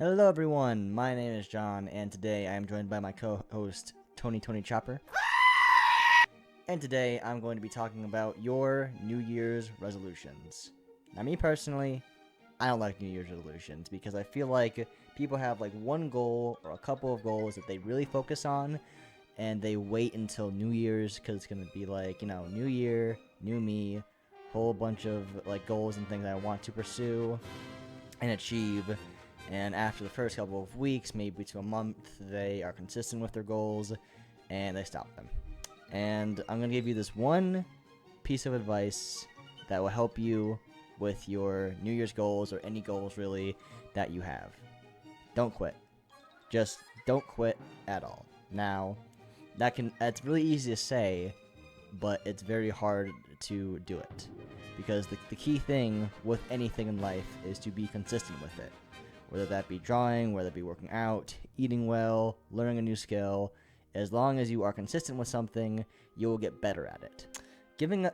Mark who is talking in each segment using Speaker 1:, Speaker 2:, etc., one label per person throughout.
Speaker 1: Hello everyone, my name is John, and today I am joined by my co-host, Tony Chopper. And today I'm going to be talking about your New Year's resolutions. Now me personally, I don't like New Year's resolutions because I feel like people have like one goal or a couple of goals that they really focus on, and they wait until New Year's because it's going to be like, New Year, new me, whole bunch of like goals and things I want to pursue and achieve. And after the first couple of weeks, maybe to a month, they are consistent with their goals and they stop them. And I'm going to give you this one piece of advice that will help you with your New Year's goals or any goals really that you have. Don't quit. Just don't quit at all. Now, that's really easy to say, but it's very hard to do it. Because the key thing with anything in life is to be consistent with it. Whether that be drawing, whether it be working out, eating well, learning a new skill. As long as you are consistent with something, you will get better at it.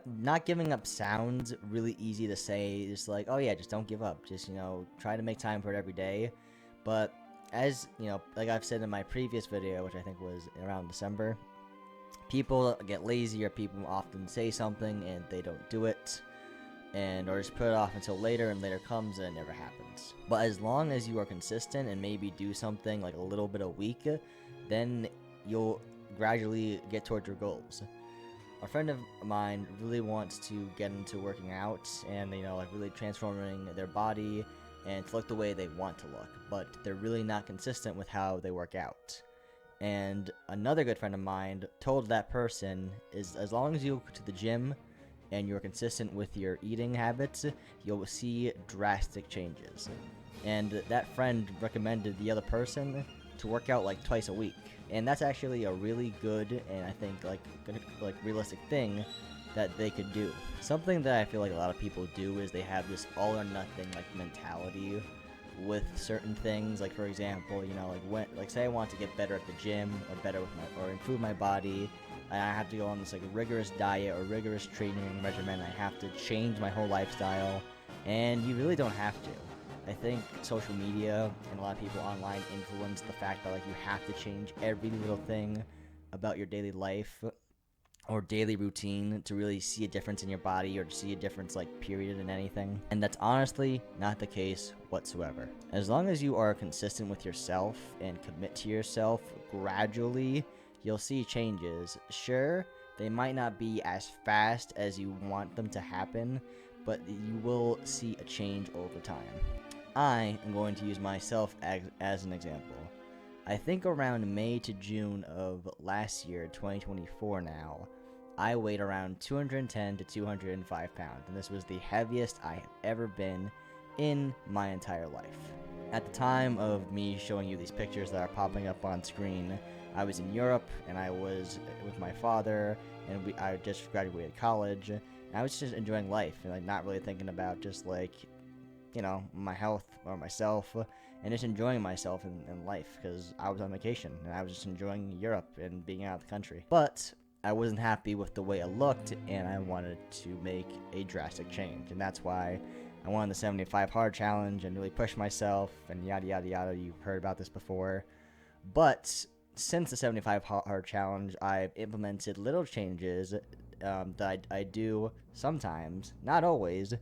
Speaker 1: Not giving up sounds really easy to say. Just like, oh yeah, just don't give up. Just, try to make time for it every day. But as, like I've said in my previous video, which I think was around December, people get lazy, or people often say something and they don't do it. Or just put it off until later, and later comes and it never happens. But as long as you are consistent and maybe do something like a little bit a week, then you'll gradually get towards your goals. A friend of mine really wants to get into working out and, really transforming their body and to look the way they want to look, but they're really not consistent with how they work out. And another good friend of mine told that person is, as long as you go to the gym and you're consistent with your eating habits, you'll see drastic changes. And that friend recommended the other person to work out like twice a week. And that's actually a really good and I think like realistic thing that they could do. Something that I feel like a lot of people do is they have this all or nothing like mentality with certain things. Like for example, say I want to get better at the gym or improve my body, and I have to go on this like rigorous diet or rigorous training regimen. I have to change my whole lifestyle, and you really don't have to. I think social media and a lot of people online influence the fact that like you have to change every little thing about your daily life or daily routine to really see a difference in your body or to see a difference like period in anything. And that's honestly not the case whatsoever. As long as you are consistent with yourself and commit to yourself gradually, you'll see changes. Sure, they might not be as fast as you want them to happen, but you will see a change over time. I am going to use myself as an example. I think around May to June of last year, 2024 now, I weighed around 210 to 205 pounds, and this was the heaviest I have ever been in my entire life. At the time of me showing you these pictures that are popping up on screen, I was in Europe, and I was with my father, and I just graduated college, and I was just enjoying life, and like not really thinking about just like, my health or myself, and just enjoying myself in life, because I was on vacation, and I was just enjoying Europe and being out of the country. But I wasn't happy with the way I looked, and I wanted to make a drastic change, and that's why I won the 75 hard challenge and really push myself, and yada yada yada. You've heard about this before. But since the 75 hard challenge, I've implemented little changes that I do sometimes, not always,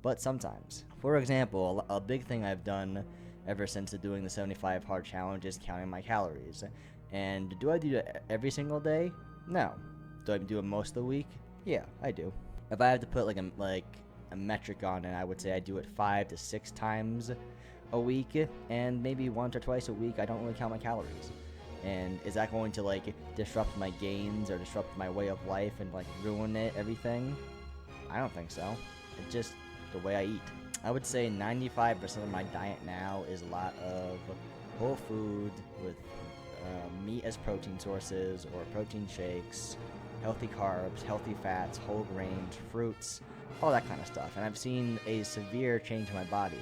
Speaker 1: but sometimes. For example, a big thing I've done ever since doing the 75 hard challenge is counting my calories. And do I do it every single day? No. Do I do it most of the week? Yeah, I do. If I have to put like a metric on it, I would say I do it 5 to 6 times a week, and maybe once or twice a week I don't really count my calories. And is that going to like disrupt my gains or disrupt my way of life and like ruin everything? I don't think so. It's just the way I eat. I would say 95% of my diet now is a lot of whole food with meat as protein sources or protein shakes, healthy carbs, healthy fats, whole grains, fruits, all that kind of stuff. And I've seen a severe change in my body.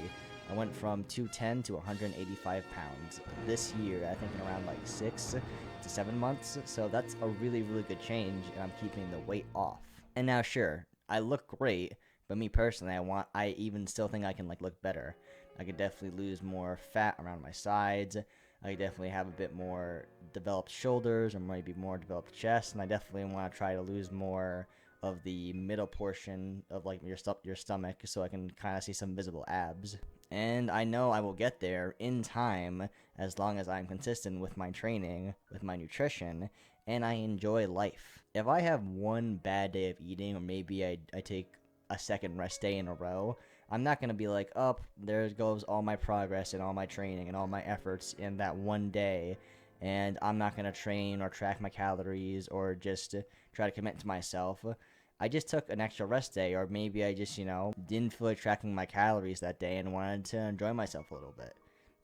Speaker 1: I went from 210 to 185 pounds this year, I think in around like 6 to 7 months. So that's a really, really good change, and I'm keeping the weight off. And now, sure, I look great, but me personally, I even still think I can like look better. I could definitely lose more fat around my sides. I could definitely have a bit more developed shoulders or maybe more developed chest, and I definitely want to try to lose more of the middle portion of like your stomach so I can kind of see some visible abs. And I know I will get there in time as long as I'm consistent with my training, with my nutrition, and I enjoy life. If I have one bad day of eating, or maybe I take a second rest day in a row, I'm not going to be like, oh, there goes all my progress and all my training and all my efforts in that one day, and I'm not going to train or track my calories or just try to commit to myself. I just took an extra rest day, or maybe I just, didn't feel like tracking my calories that day and wanted to enjoy myself a little bit.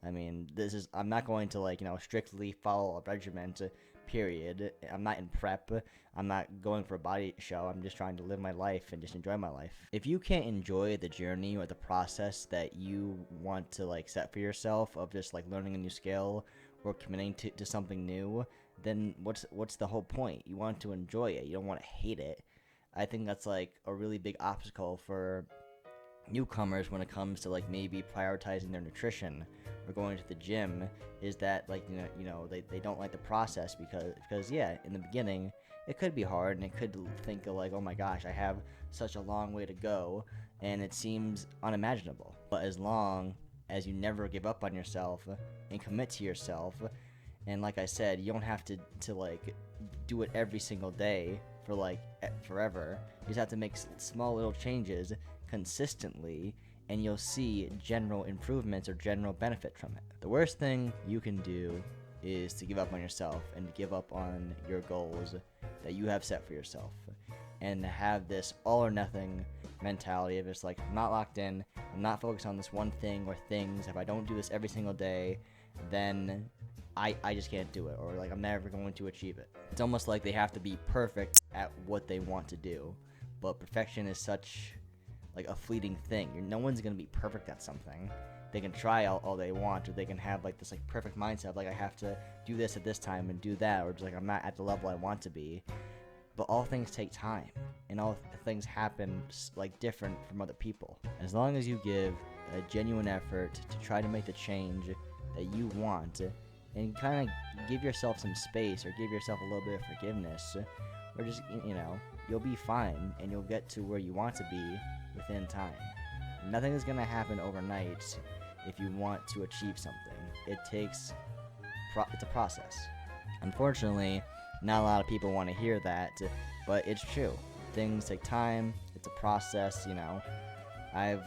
Speaker 1: I mean, I'm not going to, strictly follow a regiment, period. I'm not in prep. I'm not going for a body show. I'm just trying to live my life and just enjoy my life. If you can't enjoy the journey or the process that you want to, set for yourself of just, learning a new skill or committing to something new, then what's the whole point? You want to enjoy it. You don't want to hate it. I think that's a really big obstacle for newcomers when it comes to maybe prioritizing their nutrition or going to the gym, is that they don't like the process because yeah, in the beginning it could be hard and it could think of oh my gosh, I have such a long way to go and it seems unimaginable. But as long as you never give up on yourself and commit to yourself, and like I said, you don't have to do it every single day for forever. You just have to make small little changes consistently, and you'll see general improvements or general benefit from it. The worst thing you can do is to give up on yourself and to give up on your goals that you have set for yourself, and to have this all or nothing mentality of just I'm not locked in, I'm not focused on this one thing or things. If I don't do this every single day, then I just can't do it, or I'm never going to achieve it. It's almost like they have to be perfect at what they want to do, but perfection is such a fleeting thing. No one's gonna be perfect at something. They can try all they want, or they can have this perfect mindset of I have to do this at this time and do that, or just I'm not at the level I want to be. But all things take time, and all things happen different from other people. As long as you give a genuine effort to try to make the change that you want, and kind of give yourself some space or give yourself a little bit of forgiveness, or just you'll be fine and you'll get to where you want to be within time. Nothing is going to happen overnight if you want to achieve something. It's a process. Unfortunately, not a lot of people want to hear that, but it's true. Things take time. It's a process. I've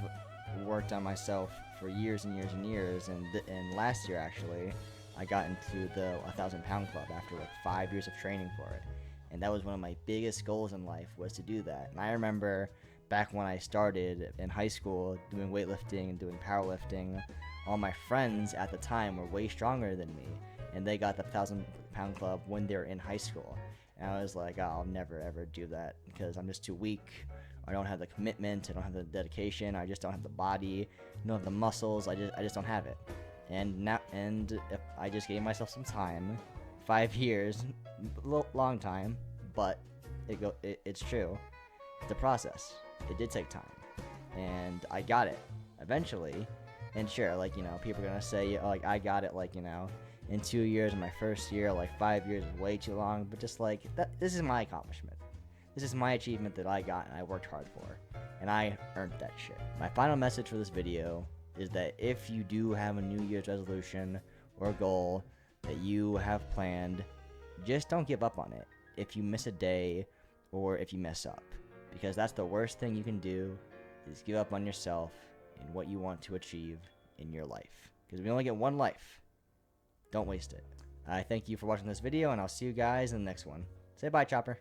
Speaker 1: worked on myself for years and years and years, and last year actually I got into the 1,000-pound club after 5 years of training for it. And that was one of my biggest goals in life, was to do that. And I remember back when I started in high school doing weightlifting and doing powerlifting, all my friends at the time were way stronger than me, and they got the 1,000-pound club when they were in high school. And I was like, oh, I'll never ever do that because I'm just too weak. I don't have the commitment, I don't have the dedication, I just don't have the body, I don't have the muscles, I just don't have it. And if I just gave myself some time, 5 years, long time, but it's true. It's a process. It did take time, and I got it eventually. And sure, people are gonna say, I got it, in 2 years in my first year. 5 years is way too long, but just that. This is my accomplishment. This is my achievement that I got and I worked hard for, and I earned that shit. My final message for this video is that if you do have a New Year's resolution or goal that you have planned, just don't give up on it if you miss a day or if you mess up, because that's the worst thing you can do, is give up on yourself and what you want to achieve in your life, because we only get one life. Don't waste it. I thank you for watching this video, and I'll see you guys in the next one. Say bye, Chopper.